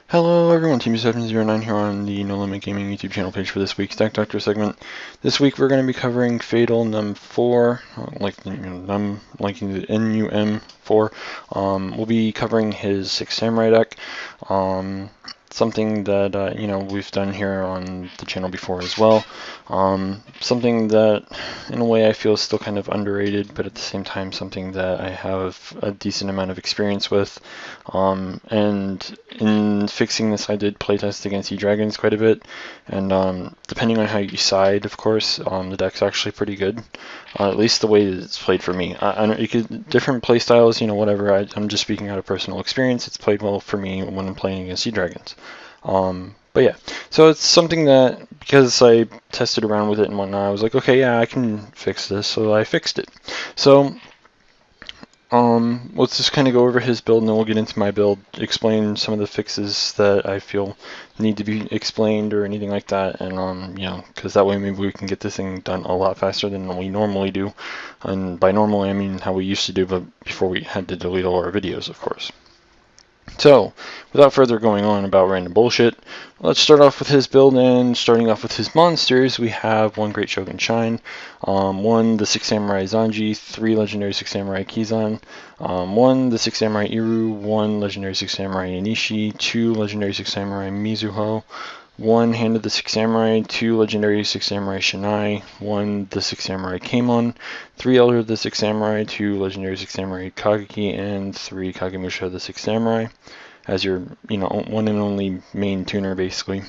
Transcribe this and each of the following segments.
Hello everyone, Team709 here on the No Limit Gaming YouTube channel page for this week's Tech Doctor segment. This week we're going to be covering FatalNUM4, like the NUM, liking the NUM4. We'll be covering his 6 Samurai deck. Something that we've done here on the channel before as well. Something that in a way I feel is still kind of underrated, but at the same time something that I have a decent amount of experience with. And in fixing this, I did playtest against E-Dragons quite a bit, and depending on how you side, of course, the deck's actually pretty good. At least the way it's played for me. You could different play styles, whatever. I'm just speaking out of personal experience. It's played well for me when I'm playing against E-Dragons. But yeah, so it's something that, because I tested around with it and whatnot, I was like, okay, yeah, I can fix this, so I fixed it. So, let's just kind of go over his build, and then we'll get into my build, explain some of the fixes that I feel need to be explained or anything like that, and, because that way maybe we can get this thing done a lot faster than we normally do. And by normally, I mean how we used to do, but before we had to delete all our videos, of course. So, without further going on about random bullshit, let's start off with his build, and starting off with his monsters, we have 1 Great Shogun Shine, 1 the 6 Samurai Zanji, 3 Legendary 6 Samurai Kizan, 1 the 6 Samurai Iru, 1 Legendary 6 Samurai Inishi, 2 Legendary 6 Samurai Mizuho, 1 Hand of the 6 Samurai, 2 Legendary 6 Samurai Shinai, 1 the 6 Samurai Keimon, 3 Elder of the 6 Samurai, 2 Legendary 6 Samurai Kageki, and 3 Kagemusha of the 6 Samurai, as your, one and only main tuner, basically.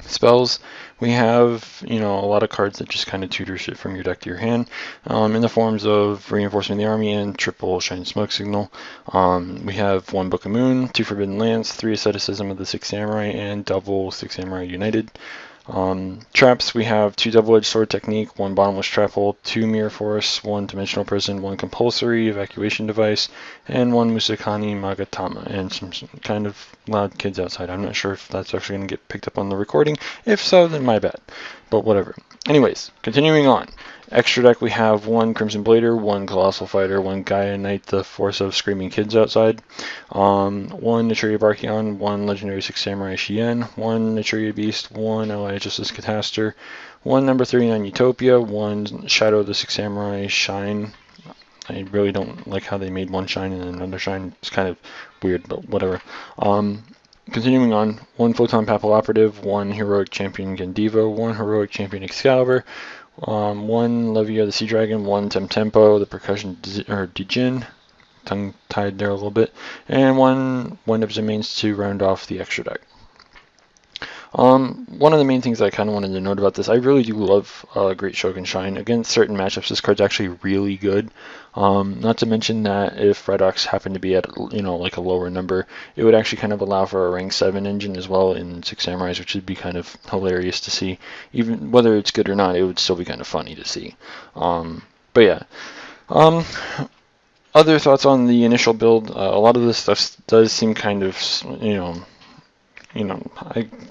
Spells, we have, a lot of cards that just kind of tutor shit from your deck to your hand, in the forms of Reinforcement of the Army and triple Shine Smoke Signal. We have 1 Book of Moon, 2 Forbidden Lance, 3 Asceticism of the 6 Samurai, and double 6 Samurai United. Traps, we have 2 Double-Edged Sword Technique, 1 Bottomless Trap Hole, 2 Mirror Force, 1 Dimensional Prison, 1 Compulsory Evacuation Device, and 1 Musakani Magatama, and some kind of loud kids outside. I'm not sure if that's actually going to get picked up on the recording. If so, then my bad. But whatever. Anyways, continuing on. Extra deck, we have 1 Crimson Blader, 1 Colossal Fighter, 1 Gaia Knight, the Force of Screaming Kids outside, 1 Naturia Barkion, 1 Legendary 6 Samurai Shien, 1 Naturia Beast, 1 Ally Justice Catastor, 1 number 39 Utopia, 1 Shadow of the 6 Samurai Shine. I really don't like how they made 1 Shine and another Shine. It's kind of weird, but whatever. Continuing on, 1 Photon Papal Operative, 1 Heroic Champion Gendivo, 1 Heroic Champion Excalibur, 1 Levia the Sea Dragon, 1 Temtempo, the Percussion Dijin, tongue-tied there a little bit, and 1 Wind of Domains to round off the extra deck. One of the main things I kind of wanted to note about this, I really do love Great Shogun Shine. Against certain matchups, this card's actually really good. Not to mention that if Redox happened to be at, like a lower number, it would actually kind of allow for a rank 7 engine as well in 6 Samurais, which would be kind of hilarious to see. Even whether it's good or not, it would still be kind of funny to see. But yeah. Other thoughts on the initial build, a lot of this stuff does seem kind of,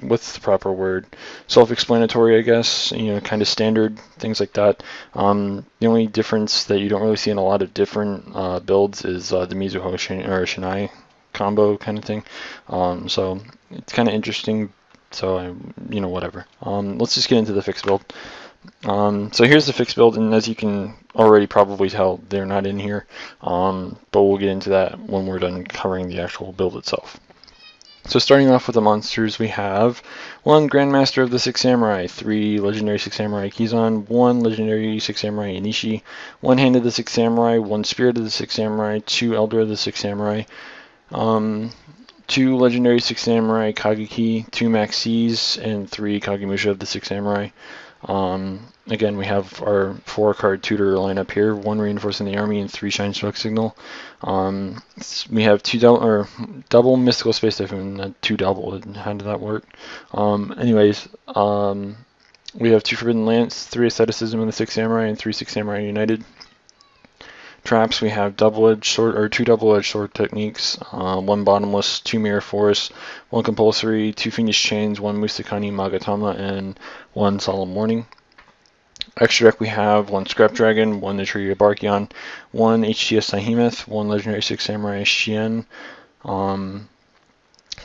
what's the proper word? Self-explanatory, I guess. Kind of standard, things like that. The only difference that you don't really see in a lot of different builds is the Mizuho or Shinai combo kind of thing. So it's kind of interesting. So whatever. Let's just get into the fixed build. So here's the fixed build, and as you can already probably tell, they're not in here. But we'll get into that when we're done covering the actual build itself. So starting off with the monsters, we have 1 Grandmaster of the 6 Samurai, 3 Legendary 6 Samurai Kizan, 1 Legendary 6 Samurai Inishi, 1 Hand of the 6 Samurai, 1 Spirit of the 6 Samurai, 2 Elder of the 6 Samurai, 2 Legendary 6 Samurai Kageki, 2 Maxis, and 3 Kagemusha of the 6 Samurai. Again, we have our 4-card tutor lineup here, 1 Reinforcing the Army and 3 Shine Smoke Signal. We have 2 double Mystical Space Typhoon, not 2 double. How did that work? Anyways, we have 2 Forbidden Lance, 3 Asceticism of the 6 Samurai, and 3 6 Samurai United. Traps, we have 2 double-edged sword techniques, 1 bottomless, 2 mirror force, 1 compulsory, 2 fiendish chains, 1 Musakani Magatama, and 1 solemn warning. Extra deck we have 1 Scrap Dragon, 1 Natria Barkion, 1 HTS Behemoth, 1 Legendary 6 Samurai Shien, 1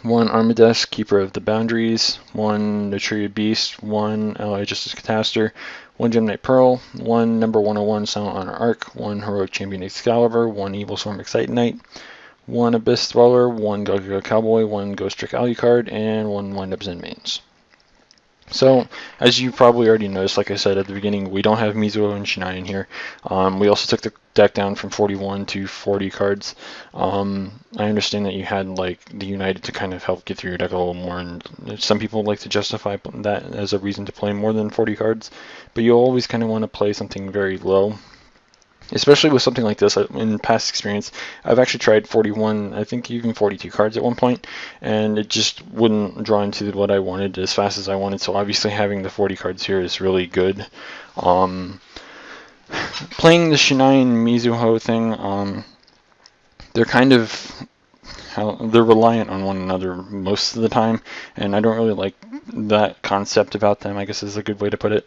Armadesk, Keeper of the Boundaries, 1 Natria Beast, 1 Ally Justice Cataster, 1 Gemnite Pearl, 1 number 101 Silent Honor Arc, 1 Heroic Champion Excalibur, 1 Evil Storm Excite Knight, 1 Abyss Dweller, 1 Gaga Cowboy, 1 Ghost Trick Alucard, and 1 Windup Zen Mains. So, as you probably already noticed, like I said at the beginning, we don't have Mizuho and Shinai in here. We also took the deck down from 41 to 40 cards. I understand that you had like the United to kind of help get through your deck a little more, and some people like to justify that as a reason to play more than 40 cards, but you always kind of want to play something very low. Especially with something like this, in past experience, I've actually tried 41, I think even 42 cards at one point, and it just wouldn't draw into what I wanted as fast as I wanted, so obviously having the 40 cards here is really good. Playing the Shinai and Mizuho thing, they're kind of, they're reliant on one another most of the time, and I don't really like that concept about them, I guess is a good way to put it.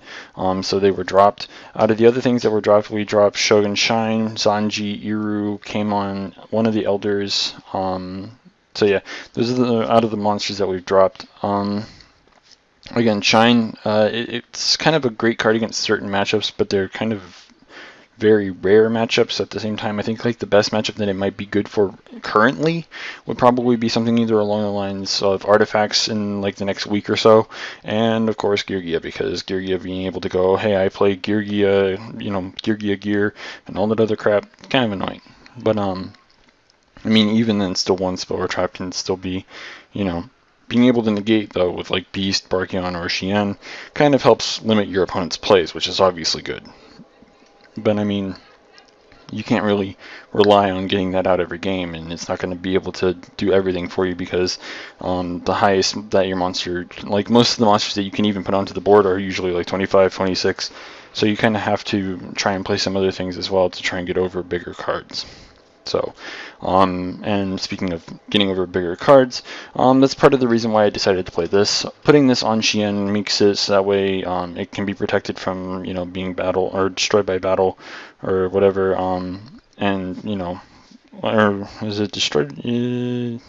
So they were dropped. Out of the other things that were dropped, we dropped Shogun Shine, Zanji, Iru, came on one of the Elders. So yeah, those are out of the monsters that we've dropped. Again, Shine, it's kind of a great card against certain matchups, but they're kind of very rare matchups at the same time. I think like the best matchup that it might be good for currently would probably be something either along the lines of Artifacts in like the next week or so, and of course Geargia, because Geargia being able to go, hey, I play Geargia, Geargia gear and all that other crap, kind of annoying. But I mean, even then, still one spell or trap can still be, being able to negate though with like Beast, Barkion, or Shien kind of helps limit your opponent's plays, which is obviously good. But I mean, you can't really rely on getting that out every game, and it's not going to be able to do everything for you, because the highest that your monster, like most of the monsters that you can even put onto the board, are usually like 25, 26. So you kind of have to try and play some other things as well to try and get over bigger cards. So, and speaking of getting over bigger cards, that's part of the reason why I decided to play this. Putting this on Shien makes it so that way it can be protected from, being battle or destroyed by battle or whatever, and, or is it destroyed?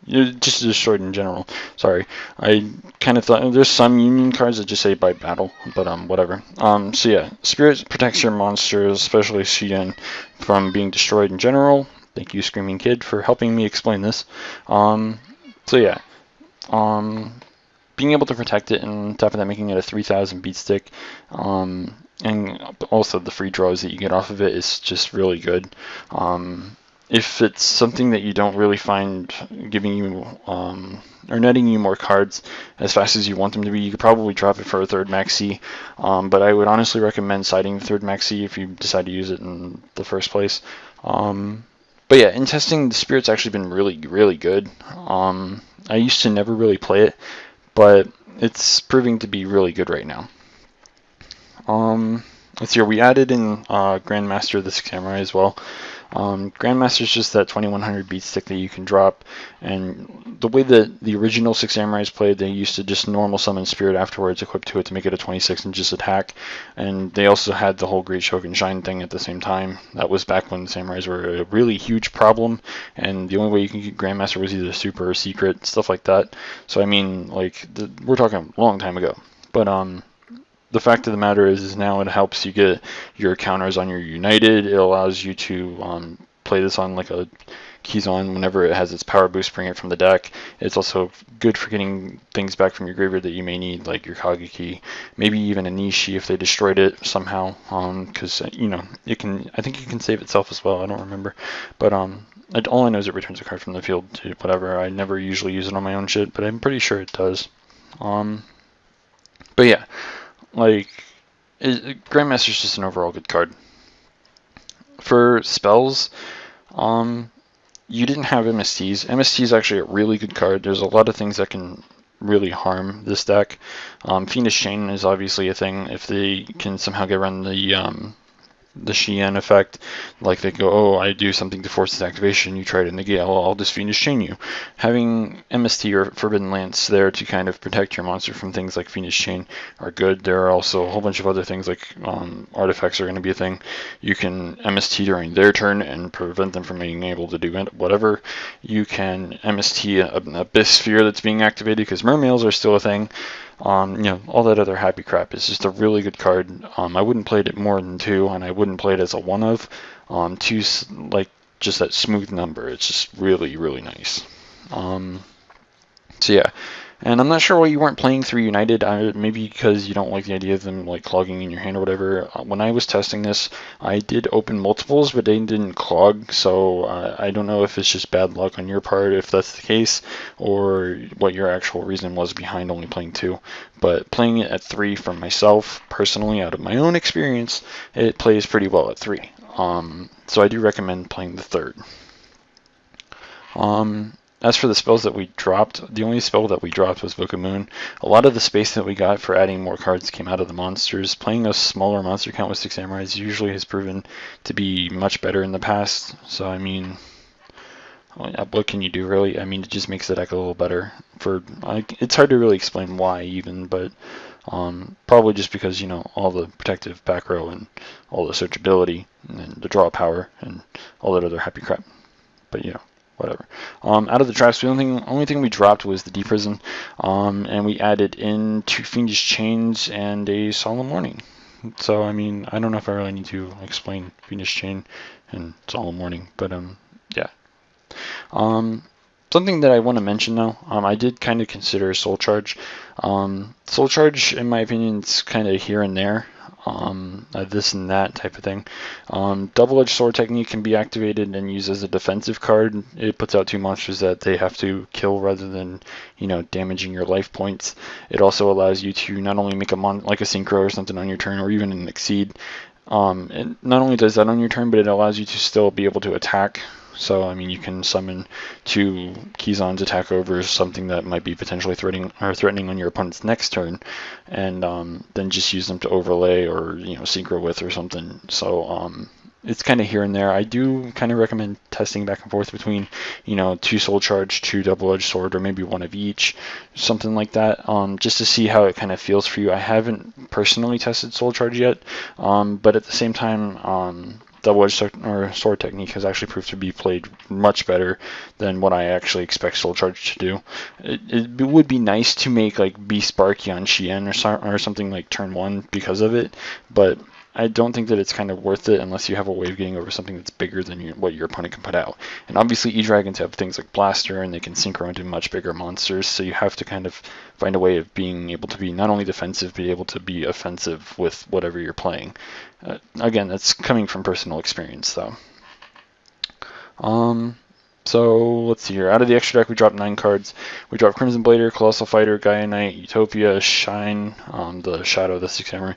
Just destroyed in general. Sorry, I kind of thought there's some union cards that just say by battle, but whatever. So yeah, Spirit protects your monsters, especially Shien, from being destroyed in general. Thank you, Screaming Kid, for helping me explain this. So yeah, being able to protect it, and on top of that, making it a 3,000 beat stick, and also the free draws that you get off of it is just really good. If it's something that you don't really find giving you or netting you more cards as fast as you want them to be, you could probably drop it for a third maxi. But I would honestly recommend siding the third maxi if you decide to use it in the first place. But yeah, in testing, the Spirit's actually been really, really good. I used to never really play it, but it's proving to be really good right now. Let's see here, we added in Grandmaster of the Six Samurai as well. Grandmaster is just that 2100 beat stick that you can drop, and the way that the original Six Samurais played, they used to just normal summon Spirit afterwards, equipped to it to make it a 26 and just attack, and they also had the whole Great Shogun Shine thing at the same time. That was back when the Samurais were a really huge problem, and the only way you can get Grandmaster was either super or secret, stuff like that. So I mean, like, we're talking a long time ago, but the fact of the matter is now it helps you get your counters on your United. It allows you to play this on like a Keyzon whenever it has its power boost, bring it from the deck. It's also good for getting things back from your graveyard that you may need, like your Kageki, maybe even a Nishi if they destroyed it somehow, because it can. I think it can save itself as well. I don't remember, but all I know is it returns a card from the field to whatever. I never usually use it on my own shit, but I'm pretty sure it does. But yeah. Like, Grandmaster's just an overall good card. For spells, you didn't have MSTs. MST is actually a really good card. There's a lot of things that can really harm this deck. Fiendish Chain is obviously a thing. If they can somehow get around the the Shien effect. Like they go, oh, I do something to force its activation, you try to negate, I'll just Fiendish Chain you. Having MST or Forbidden Lance there to kind of protect your monster from things like Fiendish Chain are good. There are also a whole bunch of other things like artifacts are going to be a thing. You can MST during their turn and prevent them from being able to do whatever. You can MST an Abyss Sphere that's being activated because mermails are still a thing. All that other happy crap is just a really good card. I wouldn't play it more than 2, and I wouldn't play it as a 1 of. 2's like just that smooth number. It's just really, really nice. So yeah, and I'm not sure why you weren't playing 3 United. Maybe because you don't like the idea of them like clogging in your hand or whatever. When I was testing this, I did open multiples, but they didn't clog. So I don't know if it's just bad luck on your part, if that's the case, or what your actual reason was behind only playing 2. But playing it at 3 for myself, personally, out of my own experience, it plays pretty well at 3. So I do recommend playing the 3rd. As for the spells that we dropped, the only spell that we dropped was Book of Moon. A lot of the space that we got for adding more cards came out of the monsters. Playing a smaller monster count with 6 Samurais usually has proven to be much better in the past. So, I mean, what can you do, really? I mean, it just makes the deck a little better. It's hard to really explain why, even, but probably just because, all the protective back row and all the searchability and the draw power and all that other happy crap. But, whatever. Out of the traps, the only thing we dropped was the Deep Prison, and we added in 2 Fiendish Chains and a Solemn Warning. So, I mean, I don't know if I really need to explain Fiendish Chain and Solemn Warning, but yeah. Something that I want to mention though, I did kind of consider Soul Charge. Soul Charge, in my opinion, is kind of here and there. This and that type of thing. Double-Edged Sword technique can be activated and used as a defensive card. It puts out 2 monsters that they have to kill rather than, damaging your life points. It also allows you to not only make like a Synchro or something on your turn, or even an Exceed. It not only does that on your turn, but it allows you to still be able to attack. So, I mean, you can summon 2 Kizan's attack over something that might be potentially threatening on your opponent's next turn, and then just use them to overlay or, synchro with or something. So, it's kind of here and there. I do kind of recommend testing back and forth between, 2 Soul Charge, 2 Double-Edged Sword, or maybe 1 of each, something like that, just to see how it kind of feels for you. I haven't personally tested Soul Charge yet, but at the same time, Double-Edged Sword technique has actually proved to be played much better than what I actually expect Soul Charge to do. It would be nice to make like Beast Sparky on Shien or something like turn 1 because of it, but I don't think that it's kind of worth it unless you have a way of getting over something that's bigger than what your opponent can put out. And obviously E-Dragons have things like Blaster, and they can synchro into much bigger monsters, so you have to kind of find a way of being able to be not only defensive, but able to be offensive with whatever you're playing. Again, that's coming from personal experience, though. So, let's see here. Out of the extra deck, we dropped 9 cards. We dropped Crimson Blader, Colossal Fighter, Gaia Knight, Utopia, Shine, the Shadow of the 6 Samurai,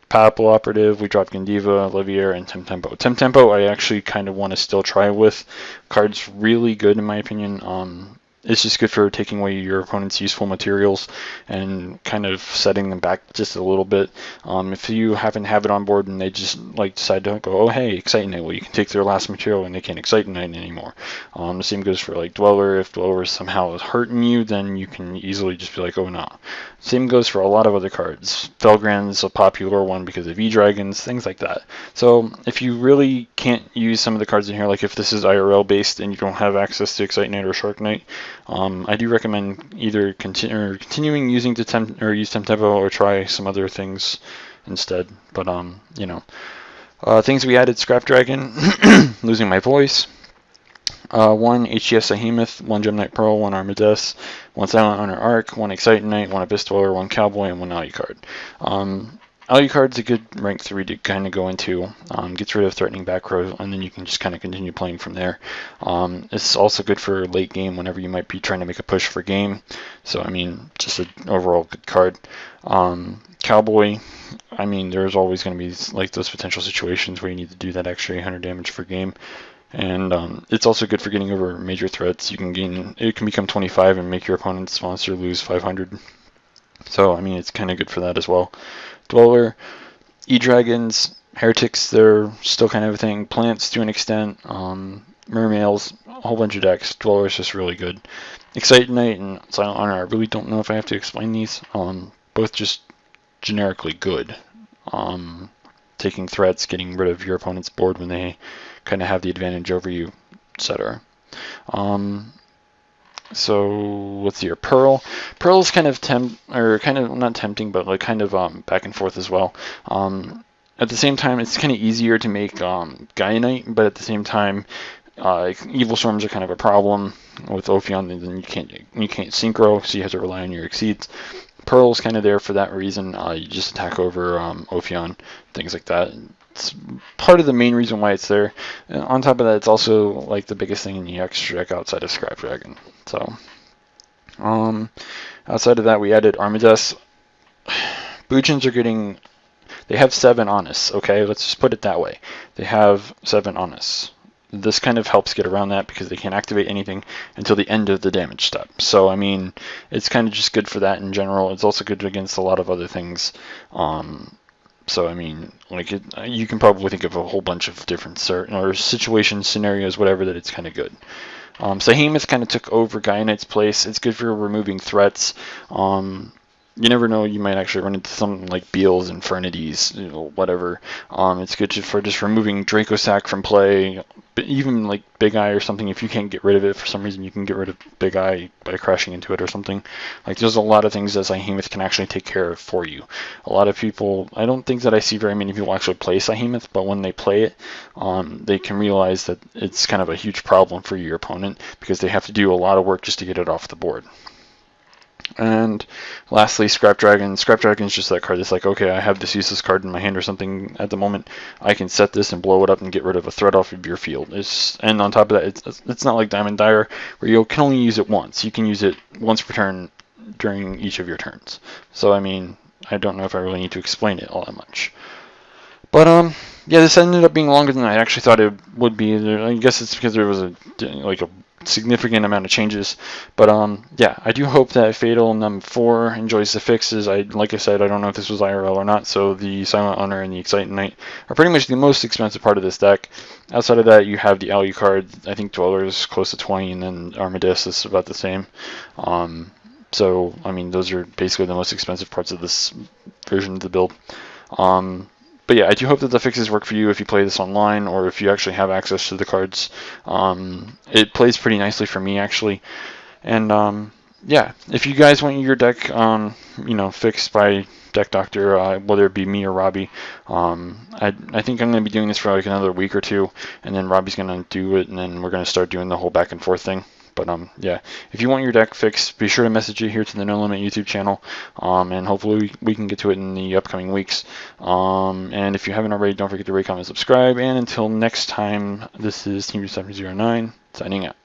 Papal Operative, we dropped Gandiva, Olivier, and Temtempo. Temtempo I actually kind of want to still try with. Card's really good in my opinion. It's just good for taking away your opponent's useful materials and kind of setting them back just a little bit. If you happen to have it on board and they just like decide to go, oh hey, Excite Knight, well you can take their last material and they can't Excite Knight anymore. The same goes for like Dweller. If Dweller somehow is hurting you, then you can easily just be like, oh no. Same goes for a lot of other cards. Felgrand's a popular one because of E-Dragons, things like that. So if you really can't use some of the cards in here, like if this is IRL based and you don't have access to Excite Knight or Shark Knight, I do recommend either continuing using use Temtempo or try some other things instead. But things we added: Scrap Dragon, losing my voice. 1 HGS Behemoth, 1 Gem Knight Pearl, 1 Armadeus, 1 Silent Honor Arc, 1 Excite Knight, 1 Abyss Dweller, 1 Cowboy, and 1 Alucard. Alucard's a good rank 3 to kind of go into. Gets rid of threatening back row, and then you can just kind of continue playing from there. It's also good for late game whenever you might be trying to make a push for game. So, I mean, just an overall good card. Cowboy, I mean, there's always going to be like those potential situations where you need to do that extra 800 damage for game. And it's also good for getting over major threats. It can become 25 and make your opponent's monster lose 500. So, I mean, it's kind of good for that as well. Dweller, E-Dragons, Heretics, they're still kind of a thing. Plants to an extent. Mermails, a whole bunch of decks. Dweller is just really good. Excite Knight and Silent Honor, I really don't know if I have to explain these. Both just generically good. Taking threats, getting rid of your opponent's board when they kind of have the advantage over you, etc. So let's see here. Pearl. Pearl is kind of not tempting, but like kind of back and forth as well. At the same time, it's kind of easier to make Gaia Knight, but at the same time, Evil Storms are kind of a problem with Ophion. Then you can't synchro, so you have to rely on your exceeds. Pearl's kind of there for that reason. You just attack over Ophion, things like that. It's part of the main reason why it's there. And on top of that, it's also like the biggest thing in the extra deck outside of Scrap Dragon. So, outside of that, we added Armades. Bujins are getting. They have 7 Honest. Okay, let's just put it that way. They have 7 Honest. This kind of helps get around that because they can't activate anything until the end of the damage step. So, I mean, it's kind of just good for that in general. It's also good against a lot of other things. So, I mean, like you can probably think of a whole bunch of different situations, scenarios, whatever, that it's kind of good. Sahemoth kind of took over Gaia Knight's place. It's good for removing threats. You never know, you might actually run into something like Beel's Infernities, whatever. It's good for just removing Draco Sack from play, even like Big Eye or something. If you can't get rid of it for some reason, you can get rid of Big Eye by crashing into it or something. Like, there's a lot of things that Sahemoth can actually take care of for you. A lot of people, I don't think that I see very many people actually play Sahemoth, but when they play it, they can realize that it's kind of a huge problem for your opponent because they have to do a lot of work just to get it off the board. And lastly, Scrap Dragon. Scrap Dragon is just that card that's like, okay, I have this useless card in my hand or something at the moment. I can set this and blow it up and get rid of a threat off of your field. And on top of that, it's not like Diamond Dire where you can only use it once. You can use it once per turn during each of your turns. So, I mean, I don't know if I really need to explain it all that much. But, yeah, this ended up being longer than I actually thought it would be. I guess it's because there was a significant amount of changes, but yeah, I do hope that FatalNUM4 enjoys the fixes. Like I said, I don't know if this was IRL or not, so the Silent Honor and the Excite Knight are pretty much the most expensive part of this deck. Outside of that, you have the Alu card. I think Dweller is close to 20, and then Armades is about the same. So, I mean, those are basically the most expensive parts of this version of the build. But yeah, I do hope that the fixes work for you if you play this online or if you actually have access to the cards. It plays pretty nicely for me, actually. And yeah, if you guys want your deck, fixed by Deck Doctor, whether it be me or Robbie, I think I'm going to be doing this for like another week or two, and then Robbie's going to do it, and then we're going to start doing the whole back and forth thing. But yeah, if you want your deck fixed, be sure to message it here to the No Limit YouTube channel, and hopefully we can get to it in the upcoming weeks. And if you haven't already, don't forget to rate, comment, subscribe. And until next time, this is Team 709 signing out.